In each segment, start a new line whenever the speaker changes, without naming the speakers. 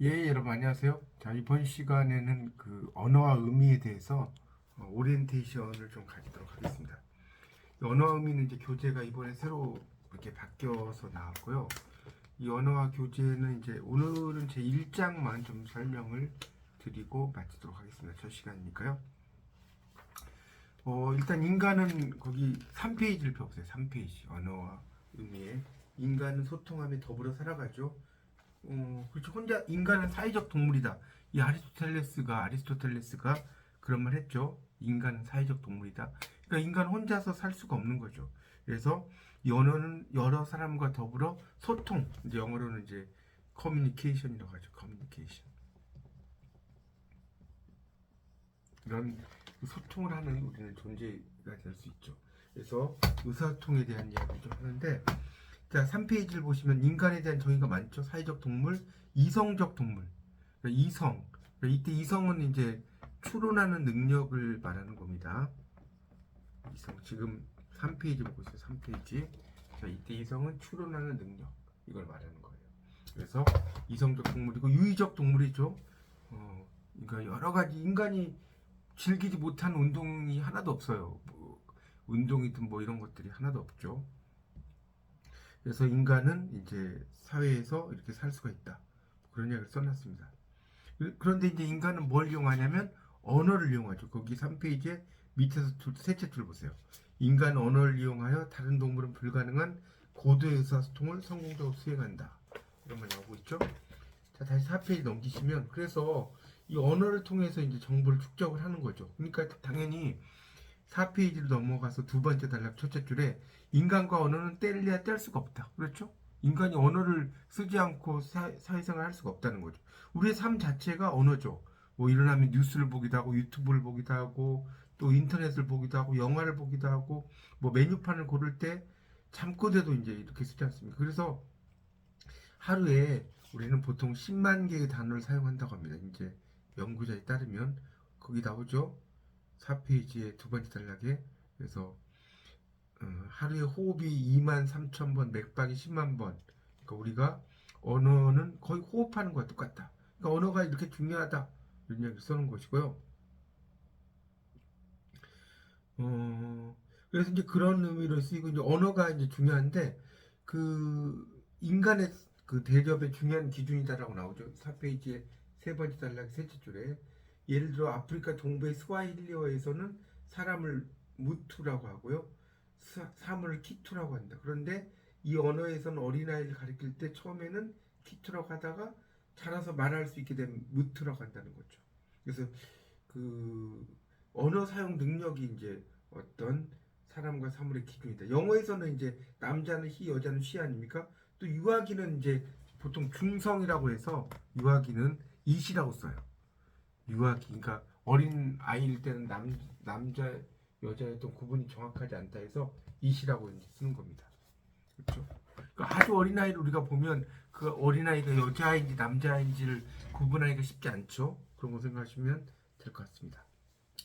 예, 여러분 안녕하세요. 자, 이번 시간에는 그 언어와 의미에 대해서 오리엔테이션을 좀 가지도록 하겠습니다. 이 언어와 의미는 이제 교재가 이번에 새로 이렇게 바뀌어서 나왔고요. 이 언어와 교재는 이제 오늘은 제 1장만 좀 설명을 드리고 마치도록 하겠습니다. 첫 시간이니까요. 일단 인간은 거기 3페이지를 펴보세요. 3페이지. 언어와 의미에. 인간은 소통하며 더불어 살아가죠. 그렇죠. 혼자 인간은 사회적 동물이다. 이 아리스토텔레스가 그런 말 했죠. 인간은 사회적 동물이다. 그러니까 인간 혼자서 살 수가 없는 거죠. 그래서 이 언어는 여러 사람과 더불어 소통, 이제 영어로는 이제 커뮤니케이션이라고 하죠. 커뮤니케이션. 이런 소통을 하는 우리는 존재가 될 수 있죠. 그래서 의사소통에 대한 이야기를 좀 하는데, 자, 3페이지를 보시면 인간에 대한 정의가 많죠. 사회적 동물, 이성적 동물. 그러니까 이성. 그러니까 이때 이성은 이제 추론하는 능력을 말하는 겁니다. 이성. 지금 3페이지 보고 있어요. 3페이지. 자, 이때 이성은 추론하는 능력. 이걸 말하는 거예요. 그래서 이성적 동물이고 유의적 동물이죠. 그러니까 여러 가지 인간이 즐기지 못한 운동이 하나도 없어요. 뭐, 운동이든 뭐 이런 것들이 하나도 없죠. 그래서 인간은 이제 사회에서 이렇게 살 수가 있다. 그런 이야기를 써놨습니다. 그런데 이제 인간은 뭘 이용하냐면 언어를 이용하죠. 거기 3페이지에 밑에서 셋째 줄 보세요. 인간 언어를 이용하여 다른 동물은 불가능한 고도의 의사소통을 성공적으로 수행한다. 이런 말 나오고 있죠. 자, 다시 4페이지 넘기시면 그래서 이 언어를 통해서 이제 정보를 축적을 하는 거죠. 그러니까 당연히 4페이지를 넘어가서 두 번째 단락 첫째 줄에 인간과 언어는 뗄래야 뗄 수가 없다. 그렇죠? 인간이 언어를 쓰지 않고 사회생활을 할 수가 없다는 거죠. 우리의 삶 자체가 언어죠. 뭐 일어나면 뉴스를 보기도 하고 유튜브를 보기도 하고 또 인터넷을 보기도 하고 영화를 보기도 하고 뭐 메뉴판을 고를 때 잠꼬대도 이제 이렇게 쓰지 않습니까? 그래서 하루에 우리는 보통 10만 개의 단어를 사용한다고 합니다. 이제 연구자에 따르면 거기 나오죠. 4페이지의 두 번째 단락에. 그래서 하루에 호흡이 2만 3천 번, 맥박이 10만 번. 그러니까 우리가 언어는 거의 호흡하는 것과 똑같다. 그러니까 언어가 이렇게 중요하다. 이런 얘기를 써는 것이고요. 어, 그래서 이제 그런 의미로 쓰이고 이제 언어가 이제 중요한데 그 인간의 그 대접의 중요한 기준이다라고 나오죠. 4페이지의 세 번째 단락 셋째 줄에 예를 들어 아프리카 동부의 스와힐리어에서는 사람을 무투라고 하고요. 사물을 키투라고 한다. 그런데 이 언어에서는 어린아이를 가리킬 때 처음에는 키투라고 하다가 자라서 말할 수 있게 되면 무투라고 한다는 거죠. 그래서 그 언어 사용 능력이 이제 어떤 사람과 사물의 기준이다. 영어에서는 이제 남자는 he, 여자는 she 아닙니까? 또 유아기는 이제 보통 중성이라고 해서 유아기는 it이라고 써요. 유아기, 그러니까 어린 아이일 때는 남자, 여자였던 구분이 정확하지 않다 해서 it이라고 이제 쓰는 겁니다. 그렇죠? 그러니까 아주 어린 아이를 우리가 보면 그 어린 아이가 여자아이인지 남자아이인지를 구분하기가 쉽지 않죠. 그런 거 생각하시면 될 것 같습니다.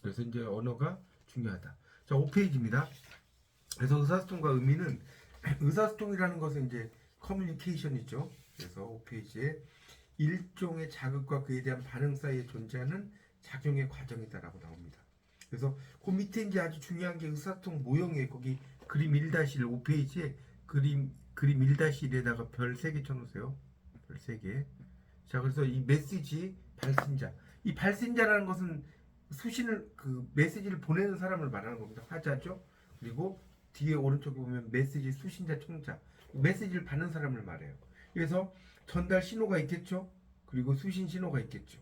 그래서 이제 언어가 중요하다. 자, 5페이지입니다. 그래서 의사소통과 의미는 의사소통이라는 것은 이제 커뮤니케이션이죠. 그래서 5페이지에 일종의 자극과 그에 대한 반응 사이에 존재하는 작용의 과정이다라고 나옵니다. 그래서 그 밑에 이제 아주 중요한 게 의사소통 모형이에요. 거기 그림 1-1 5페이지에 그림 1-1에다가 별 3개 쳐놓으세요. 별 3개. 자, 그래서 이 메시지 발신자. 이 발신자라는 것은 수신을 그 메시지를 보내는 사람을 말하는 겁니다. 화자죠. 그리고 뒤에 오른쪽에 보면 메시지 수신자 청자. 메시지를 받는 사람을 말해요. 그래서 전달 신호가 있겠죠. 그리고 수신 신호가 있겠죠.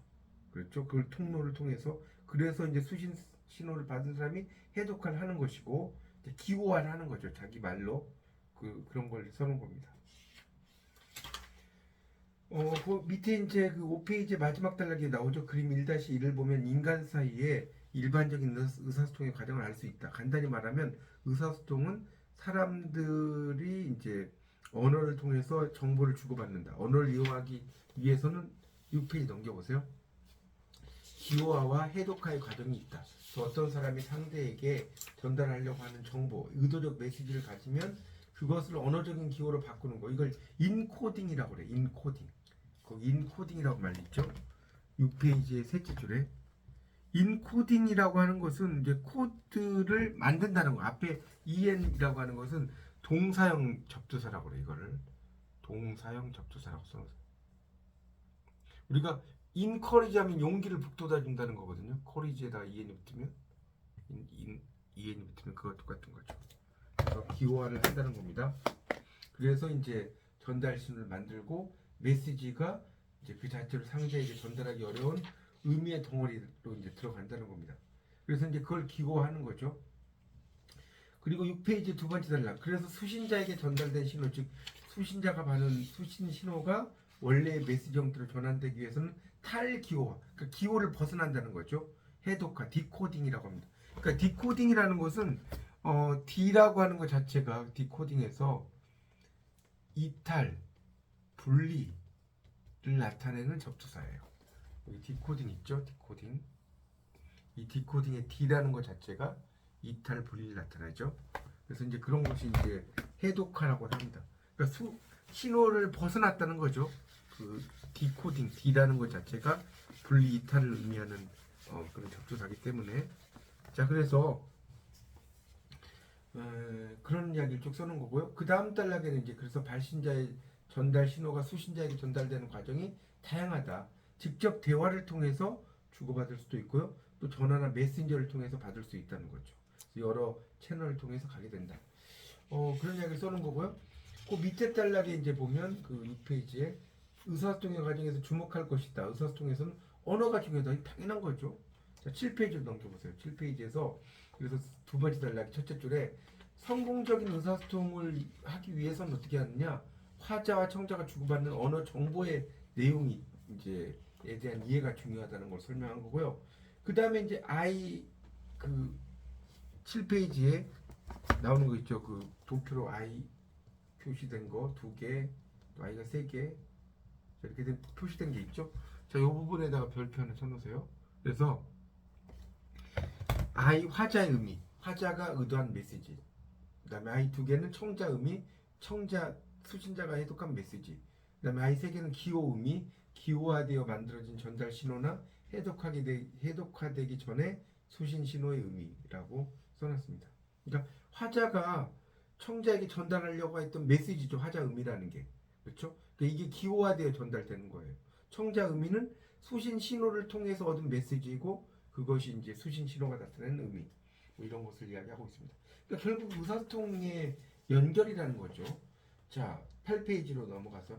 그렇죠. 그걸 통로를 통해서 그래서 이제 수신 신호를 받은 사람이 해독을 하는 것이고 기호화를 하는 거죠. 자기 말로 그런 걸 써놓은 겁니다. 그 밑에 이제 그 5페이지 마지막 단락에 나오죠. 그림 1-1을 보면 인간 사이에 일반적인 의사소통의 과정을 알 수 있다. 간단히 말하면 의사소통은 사람들이 이제 언어를 통해서 정보를 주고받는다. 언어를 이용하기 위해서는 6페이지 넘겨보세요. 기호화와 해독화의 과정이 있다. 어떤 사람이 상대에게 전달하려고 하는 정보, 의도적 메시지를 가지면 그것을 언어적인 기호로 바꾸는 거. 이걸 인코딩이라고 그래. 인코딩. 거기 인코딩이라고 말했죠. 6페이지의 셋째 줄에 인코딩이라고 하는 것은 이제 코드를 만든다는 거. 앞에 en이라고 하는 것은 동사형 접두사라고 그래. 이거를 동사형 접두사라고 써서 우리가 encourage 하면 용기를 북돋아 준다는 거거든요. courage에다 en이 붙으면 en이 붙으면 그거 똑같은 거죠. 기호화를 한다는 겁니다. 그래서 이제 전달신을 만들고 메시지가 이제 그 자체로 상대에게 전달하기 어려운 의미의 덩어리로 이제 들어간다는 겁니다. 그래서 이제 그걸 기호화하는 거죠. 그리고 6페이지 두 번째 단락. 그래서 수신자에게 전달된 신호, 즉 수신자가 받은 수신 신호가 원래의 메시지 형태로 전환되기 위해서는 탈기호화, 그러니까 기호를 벗어난다는 거죠. 해독화, 디코딩이라고 합니다. 그러니까 디코딩이라는 것은 D라고 하는 것 자체가 디코딩에서 이탈, 분리를 나타내는 접두사예요. 여기 디코딩 있죠? 디코딩. 이 디코딩의 D라는 것 자체가 이탈, 분리를 나타내죠. 그래서 이제 그런 것이 이제 해독화라고 합니다. 그러니까 신호를 벗어났다는 거죠. 그 디코딩, D라는 것 자체가 분리, 이탈을 의미하는 그런 접두사기 때문에 자 그래서 그런 이야기를 쭉 써놓은 거고요. 그 다음 단락에는 이제 그래서 발신자의 전달 신호가 수신자에게 전달되는 과정이 다양하다. 직접 대화를 통해서 주고받을 수도 있고요. 또 전화나 메신저를 통해서 받을 수 있다는 거죠. 여러 채널을 통해서 가게 된다. 그런 이야기를 써놓은 거고요. 그 밑에 단락에 이제 보면 그 6페이지에 의사소통의 과정에서 주목할 것이다. 의사소통에서는 언어가 중요하다. 당연한 거죠. 자, 7페이지로 넘겨보세요. 7페이지에서 그래서 두 번째 단락 첫째 줄에 성공적인 의사소통을 하기 위해서는 어떻게 하느냐? 화자와 청자가 주고받는 언어 정보의 내용이 이제에 대한 이해가 중요하다는 걸 설명한 거고요. 그 다음에 이제 그 7페이지에 나오는 거 있죠. 그 도표로 I 표시된 거 2개, 또 I가 3개 이렇게 표시된 게 있죠. 자, 이 부분에다가 별표 하나 쳐놓으세요. 그래서 I 화자의 의미, 화자가 의도한 메시지. 그 다음에 I 2개는 청자 의미, 수신자가 해독한 메시지. 그 다음에 I 3개는 기호 의미, 기호화되어 만들어진 전달 신호나 해독화되기 전에 수신 신호의 의미라고 써놨습니다. 그러니까 화자가 청자에게 전달하려고 했던 메시지죠. 화자 의미라는 게. 그렇죠? 그러니까 이게 기호화되어 전달되는 거예요. 청자 의미는 수신 신호를 통해서 얻은 메시지이고 그것이 이제 수신 신호가 나타내는 의미. 뭐 이런 것을 이야기하고 있습니다. 그러니까 결국 의사소통의 연결이라는 거죠. 자, 8페이지로 넘어가서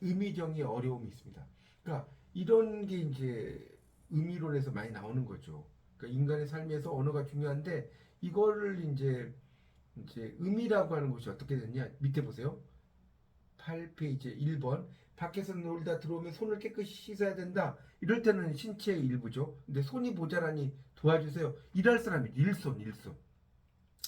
의미정의 어려움이 있습니다. 그러니까 이런 게 이제 의미론에서 많이 나오는 거죠. 그러니까 인간의 삶에서 언어가 중요한데 이거를 이제 의미라고 하는 것이 어떻게 되냐? 밑에 보세요. 8페이지 1번. 밖에서 놀다 들어오면 손을 깨끗이 씻어야 된다. 이럴 때는 신체의 일부죠. 근데 손이 모자라니 도와주세요. 일할 사람이 일손.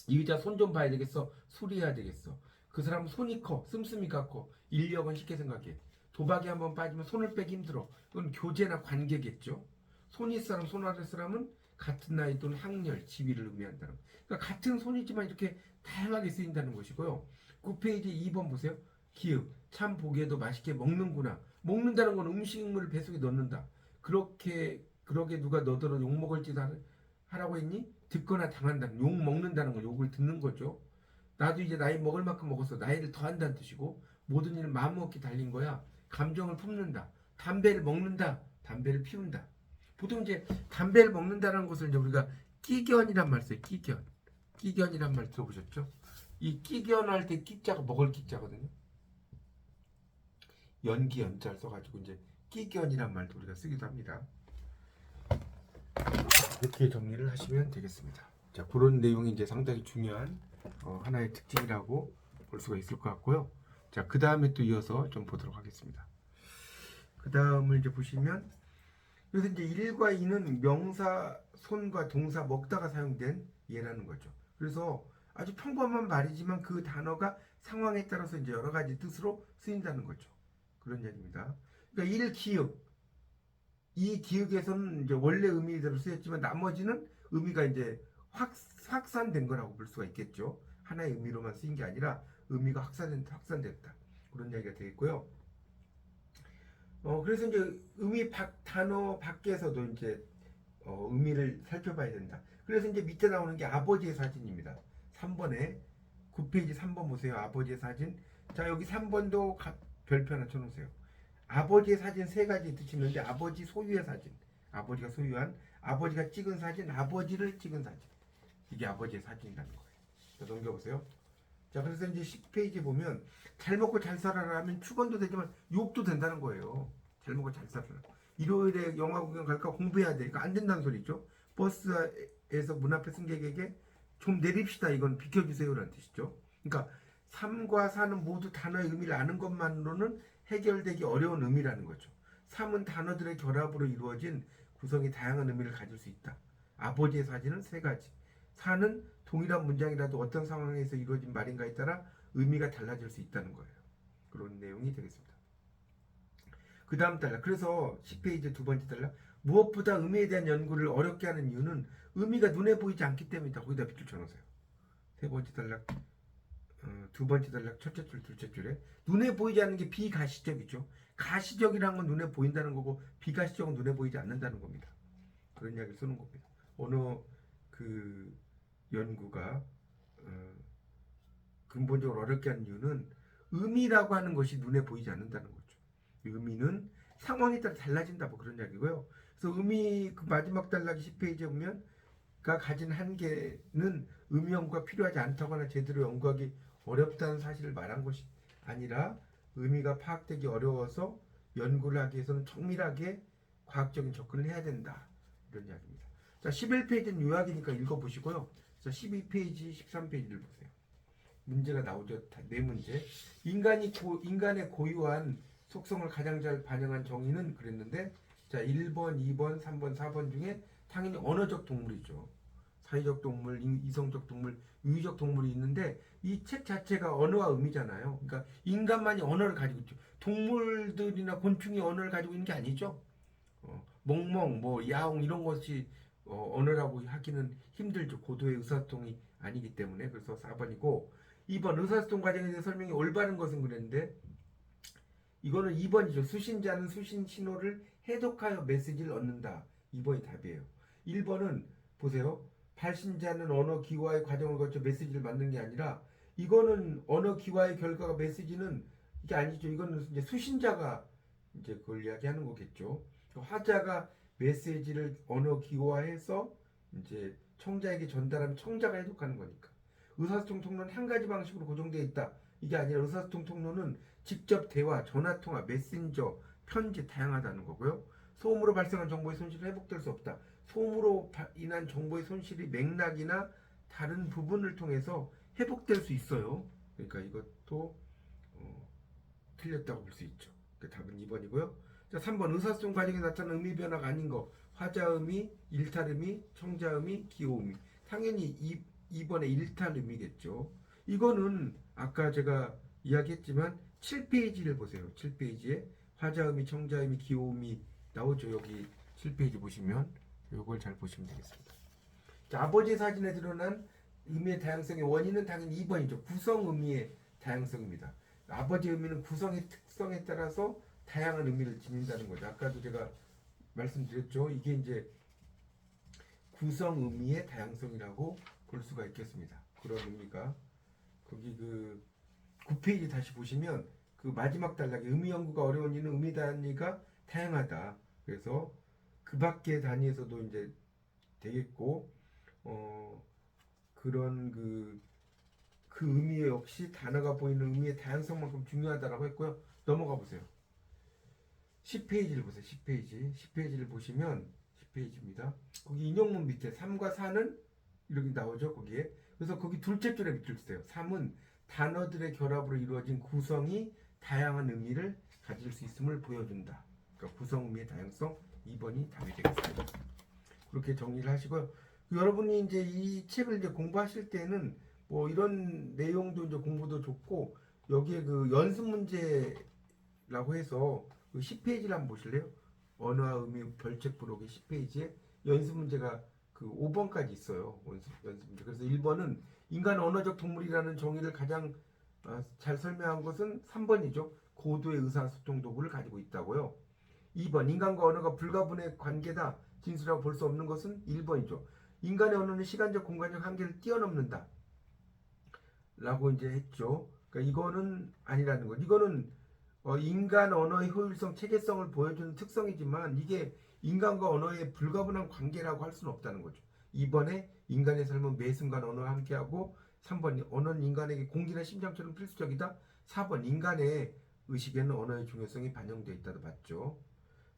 이 의자 손 좀 봐야 되겠어. 수리해야 되겠어. 그 사람은 손이 커. 씀씀이가 커. 인력은 쉽게 생각해. 도박에 한번 빠지면 손을 빼기 힘들어. 이건 교제나 관계겠죠. 손이 사람, 손 아래 사람은 같은 나이 또는 학렬, 지위를 의미한다는 거. 그러니까 같은 손이지만 이렇게 다양하게 쓰인다는 것이고요. 9페이지 2번 보세요. 기읍. 참 보기에도 맛있게 먹는구나. 먹는다는 건 음식물을 뱃속에 넣는다. 그러게 누가 너더러 욕먹을 짓 하라고 했니? 듣거나 당한다는, 욕 먹는다는 건 욕을 듣는 거죠. 나도 이제 나이 먹을 만큼 먹어서 나이를 더한다는 뜻이고 모든 일은 마음먹기 달린 거야. 감정을 품는다. 담배를 먹는다. 담배를 피운다. 보통 이제 담배를 먹는다는 것을 이제 우리가 끼견이란 말 써요. 끼견이란 말 들어보셨죠? 이 끼견할 때 끼자가 먹을 끼자거든요. 연기 연자를 써가지고 이제 끼견이란 말도 우리가 쓰기도 합니다. 이렇게 정리를 하시면 되겠습니다. 자, 그런 내용이 이제 상당히 중요한 하나의 특징이라고 볼 수가 있을 것 같고요. 자, 그 다음에 또 이어서 좀 보도록 하겠습니다. 그 다음을 이제 보시면 그래서 이제 1과 2는 명사 손과 동사 먹다가 사용된 예라는 거죠. 그래서 아주 평범한 말이지만 그 단어가 상황에 따라서 이제 여러 가지 뜻으로 쓰인다는 거죠. 그런 얘기입니다. 그러니까 1 기역, 이 기역에서는 이제 원래 의미대로 쓰였지만 나머지는 의미가 이제 확산된 거라고 볼 수가 있겠죠. 하나의 의미로만 쓰인 게 아니라 의미가 확산됐다. 그런 얘기가 되겠고요. 그래서 이제 단어 밖에서도 이제 의미를 살펴봐야 된다. 그래서 이제 밑에 나오는 게 아버지의 사진입니다. 3번에 9페이지 3번 보세요. 아버지의 사진. 자, 여기 3번도 별표 하나 쳐놓으세요. 아버지의 사진 세 가지 뜻이 있는데 아버지 소유의 사진, 아버지가 소유한, 아버지가 찍은 사진, 아버지를 찍은 사진. 이게 아버지의 사진이라는 거예요. 자, 넘겨보세요. 자, 그래서 이제 10페이지 보면 잘 먹고 잘 살아라 하면 축원도 되지만 욕도 된다는 거예요. 잘 먹고 잘 살아라. 일요일에 영화 구경 갈까 공부해야 돼. 이거 안 된다는 소리죠. 버스에서 문 앞에 승객에게 좀 내립시다. 이건 비켜주세요라는 뜻이죠. 그러니까 3과 4는 모두 단어의 의미를 아는 것만으로는 해결되기 어려운 의미라는 거죠. 3은 단어들의 결합으로 이루어진 구성이 다양한 의미를 가질 수 있다. 아버지의 사진은 세 가지. 4는 동일한 문장이라도 어떤 상황에서 이루어진 말인가에 따라 의미가 달라질 수 있다는 거예요. 그런 내용이 되겠습니다. 그 다음 단락. 그래서 10페이지 두 번째 단락. 무엇보다 의미에 대한 연구를 어렵게 하는 이유는 의미가 눈에 보이지 않기 때문이다. 거기다 빗줄 쳐놓으세요. 세 번째 단락. 두 번째 단락 첫째 줄 둘째 줄에 눈에 보이지 않는 게 비가시적이죠. 가시적이라는 건 눈에 보인다는 거고 비가시적은 눈에 보이지 않는다는 겁니다. 그런 이야기를 쓰는 겁니다. 언어 그 연구가 근본적으로 어렵게 하는 이유는 의미라고 하는 것이 눈에 보이지 않는다는 거죠. 의미는 상황에 따라 달라진다 뭐 그런 이야기고요. 그래서 의미 그 마지막 단락이 10페이지에 보면 가 가진 한계는 의미 연구가 필요하지 않다거나 제대로 연구하기 어렵다는 사실을 말한 것이 아니라 의미가 파악되기 어려워서 연구를 하기 위해서는 정밀하게 과학적인 접근을 해야 된다. 이런 이야기입니다. 자, 11페이지는 요약이니까 읽어보시고요. 자, 12페이지, 13페이지를 보세요. 문제가 나오죠. 네 문제. 인간의 고유한 속성을 가장 잘 반영한 정의는 그랬는데, 자, 1번, 2번, 3번, 4번 중에 당연히 언어적 동물이죠. 사회적 동물, 이성적 동물, 유의적 동물이 있는데 이 책 자체가 언어와 의미잖아요. 그러니까 인간만이 언어를 가지고 있죠. 동물들이나 곤충이 언어를 가지고 있는 게 아니죠. 멍멍, 뭐 야옹 이런 것이 언어라고 하기는 힘들죠. 고도의 의사소통이 아니기 때문에. 그래서 4번이고 2번 의사소통 과정에 대해 설명이 올바른 것은 그랬는데 이거는 2번이죠. 수신자는 수신 신호를 해독하여 메시지를 얻는다. 2번이 답이에요. 1번은 보세요. 발신자는 언어 기화의 과정을 거쳐 메시지를 만드는 게 아니라 이거는 언어 기화의 결과가 메시지는 이게 아니죠. 이거는 이제 수신자가 이제 그걸 이야기하는 거겠죠. 화자가 메시지를 언어 기화해서 이제 청자에게 전달하면 청자가 해독하는 거니까. 의사소통 통로는 한 가지 방식으로 고정되어 있다. 이게 아니라 의사소통 통로는 직접 대화, 전화통화, 메신저, 편지 다양하다는 거고요. 소음으로 발생한 정보의 손실은 회복될 수 없다. 소음으로 인한 정보의 손실이 맥락이나 다른 부분을 통해서 회복될 수 있어요. 그러니까 이것도 틀렸다고 볼 수 있죠. 그 답은 2번이고요. 자, 3번 의사소통 과정에 나타난 의미 변화가 아닌 거. 화자음이, 일탈음이, 청자음이, 기호음이. 당연히 2번의 일탈음이겠죠. 이거는 아까 제가 이야기했지만 7페이지를 보세요. 7페이지에 화자음이, 청자음이, 기호음이 나오죠. 여기 7페이지 보시면 이걸 잘 보시면 되겠습니다. 자, 아버지의 사진에 드러난 의미의 다양성의 원인은 당연히 2번이죠. 구성 의미의 다양성입니다. 아버지의 의미는 구성의 특성에 따라서 다양한 의미를 지닌다는 거죠. 아까도 제가 말씀드렸죠. 이게 이제 구성 의미의 다양성이라고 볼 수가 있겠습니다. 그런 의미가 거기 그 9페이지 다시 보시면 그 마지막 단락에 의미 연구가 어려운 이유는 의미 단위가 다양하다. 그래서 그 밖의 단위에서도 이제 되겠고 그런 그 의미 역시 단어가 보이는 의미의 다양성만큼 중요하다라고 했고요. 넘어가 보세요. 10페이지를 보세요. 10페이지를 보시면 10페이지입니다. 거기 인용문 밑에 3과 4는 이렇게 나오죠. 거기에. 그래서 거기 둘째 줄에 밑줄 주세요. 3은 단어들의 결합으로 이루어진 구성이 다양한 의미를 가질 수 있음을 보여준다. 그러니까 구성 의미의 다양성 2번이 답이 되겠습니다. 그렇게 정리를 하시고요. 여러분이 이제 이 책을 이제 공부하실 때는 뭐 이런 내용도 이제 공부도 좋고 여기에 그 연습 문제라고 해서 그 10페이지를 한번 보실래요? 언어와 의미 별책 부록의 10페이지에 연습 문제가 그 5번까지 있어요. 연습 문제. 그래서 1번은 인간 언어적 동물이라는 정의를 가장 잘 설명한 것은 3번이죠. 고도의 의사소통 도구를 가지고 있다고요. 2번 인간과 언어가 불가분의 관계다. 진술하고 볼 수 없는 것은 1번이죠. 인간의 언어는 시간적 공간적 한계를 뛰어넘는다. 라고 이제 했죠. 그러니까 이거는 아니라는 거. 이거는 인간 언어의 효율성, 체계성을 보여주는 특성이지만 이게 인간과 언어의 불가분한 관계라고 할 수는 없다는 거죠. 2번에 인간의 삶은 매 순간 언어와 함께하고 3번 언어는 인간에게 공기나 심장처럼 필수적이다. 4번 인간의 의식에는 언어의 중요성이 반영되어 있다도 봤죠.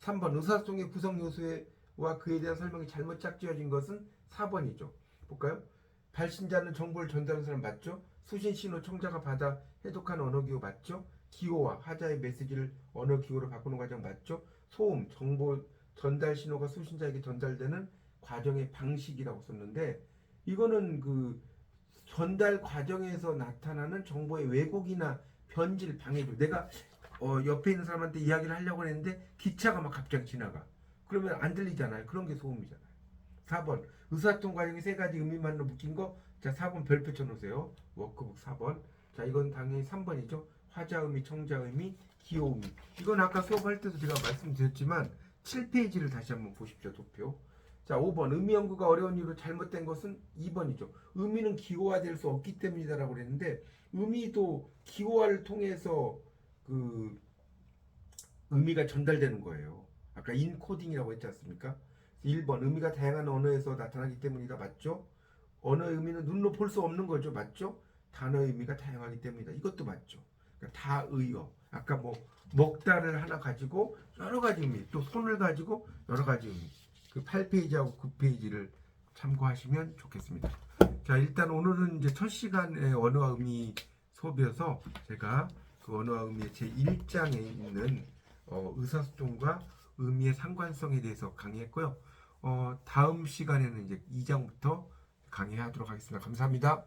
3번 의사소통의 구성 요소와 그에 대한 설명이 잘못 짝지어진 것은 4번이죠. 볼까요? 발신자는 정보를 전달하는 사람 맞죠? 수신 신호 청자가 받아 해독한 언어 기호 맞죠? 기호와 하자의 메시지를 언어 기호로 바꾸는 과정 맞죠? 소음, 정보 전달 신호가 수신자에게 전달되는 과정의 방식이라고 썼는데 이거는 그 전달 과정에서 나타나는 정보의 왜곡이나 변질, 방해죠. 내가 옆에 있는 사람한테 이야기를 하려고 했는데 기차가 막 갑자기 지나가. 그러면 안 들리잖아요. 그런 게 소음이잖아요. 4번 의사소통 과정이 세 가지 의미만으로 묶인 거. 자, 4번 별표 쳐놓으세요. 워크북 4번. 자, 이건 당연히 3번이죠. 화자 의미, 청자 의미, 기호 의미. 이건 아까 수업할 때도 제가 말씀드렸지만 7페이지를 다시 한번 보십시오. 도표. 자, 5번 의미 연구가 어려운 이유로 잘못된 것은 2번이죠. 의미는 기호화될 수 없기 때문이다라고 그랬는데 의미도 기호화를 통해서 그 의미가 전달되는 거예요. 아까 인코딩이라고 했지 않습니까? 1번 의미가 다양한 언어에서 나타나기 때문이다. 맞죠? 언어의 의미는 눈으로 볼 수 없는 거죠. 맞죠? 단어의 의미가 다양하기 때문이다. 이것도 맞죠. 그러니까 다의어. 아까 뭐 먹다를 하나 가지고 여러 가지 의미, 또 손을 가지고 여러 가지 의미. 그 8페이지하고 9페이지를 참고하시면 좋겠습니다. 자, 일단 오늘은 이제 첫 시간의 언어와 의미 수업이어서 제가 그 언어와 의미의 제 1장에 있는 의사소통과 의미의 상관성에 대해서 강의했고요. 다음 시간에는 이제 2장부터 강의하도록 하겠습니다. 감사합니다.